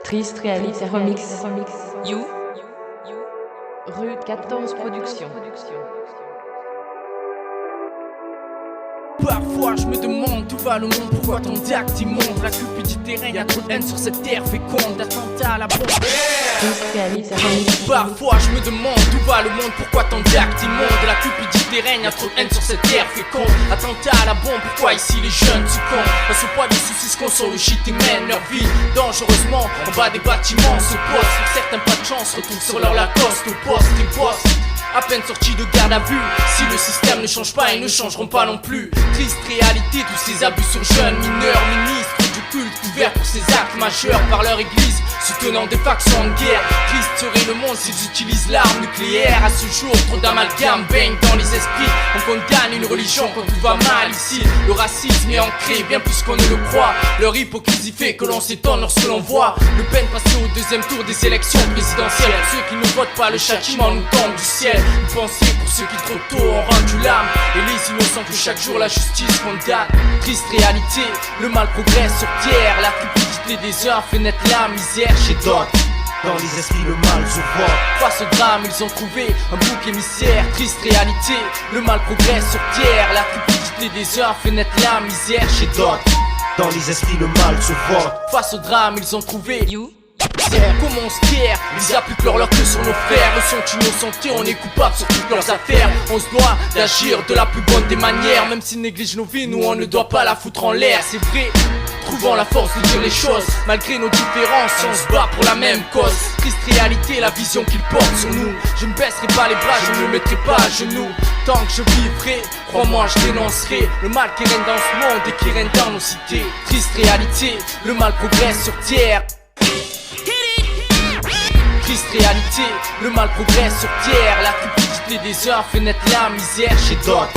Triste réalise remix. You. Rue 14 Productions. Parfois je me demande d'où va le monde, pourquoi tant d'actes immondes. La cupidité règne, y'a trop de haine sur cette terre féconde. Attentat à la bombe. Triste réalise remix. Parfois je me demande d'où va le monde, pourquoi tant d'actes immondes. La cupidité règne, y'a trop de haine sur cette terre féconde. Attentat à la bombe, pourquoi ici les jeunes succombent. Face au poids des soucis se consolent, le shit et mènent leur vie dangereusement. En bas des bâtiments se posent, sur certains pas de chance, retournent sur leur Lacoste au poste et poste. À peine sortis de garde à vue, si le système ne change pas, ils ne changeront pas non plus. Triste réalité, tous ces abus sur jeunes, mineurs, ministres du culte, couverts pour ces actes majeurs par leur église, soutenant des factions en guerre. Triste serait le monde s'ils utilisent l'arme nucléaire. À ce jour, trop d'amalgames baignent dans les esprits. On condamne une religion quand tout va mal ici. Le racisme est ancré bien plus qu'on ne le croit. Leur hypocrisie fait que l'on s'étonne lorsque l'on voit Le Pen passer au deuxième tour des élections présidentielles. Pour ceux qui ne votent pas, le châtiment nous tombe du ciel. Une pensée pour ceux qui trop tôt ont rendu l'âme, et les innocents que chaque jour la justice condamne. Triste réalité, le mal progresse sur terre. La cupidité des uns fait naître la misère chez d'autres. Dans les esprits le mal se voit. Face au drame, ils ont trouvé un bouc émissaire. Triste réalité, le mal progresse sur terre. La cupidité des uns fait naître la misère chez d'autres. Dans les esprits le mal se voit. Face au drame, ils ont trouvé comme on se terre, ils appliquent leur que sur nos frères. Eux sont innocentés, on est coupables sur toutes leurs affaires. On se doit d'agir de la plus bonne des manières. Même s'ils négligent nos vies, nous on ne doit pas la foutre en l'air. C'est vrai, trouvons la force de dire les choses. Malgré nos différences, on se bat pour la même cause. Triste réalité, la vision qu'ils portent sur nous. Je ne baisserai pas les bras, je ne me mettrai pas à genoux. Tant que je vivrai, crois-moi je dénoncerai le mal qui règne dans ce monde et qui règne dans nos cités. Triste réalité, le mal progresse sur terre. Triste réalité, le mal progresse sur terre. La cupidité des uns fait naître la misère chez d'autres.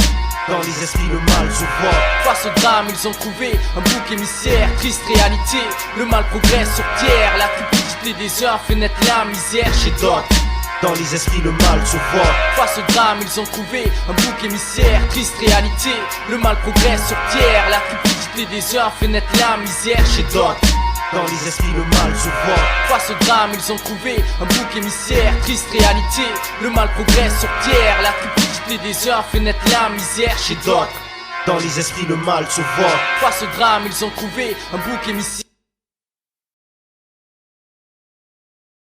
Dans les esprits le mal se voit. Face au drame, ils ont trouvé un bouc émissaire. Triste réalité, le mal progresse sur terre. La cupidité des uns fait naître la misère chez d'autres. Dans les esprits le mal se voit. Face au drame, ils ont trouvé un bouc émissaire. Triste réalité, le mal progresse sur terre. La cupidité des uns fait naître la misère chez d'autres. Dans les esprits le mal se voit. Face au drame, ils ont trouvé un bouc émissaire. Triste réalité, le mal progresse sur terre. La cupidité des uns fait naître la misère chez d'autres. Dans les esprits le mal se voit. Face au drame, ils ont trouvé un bouc émissaire.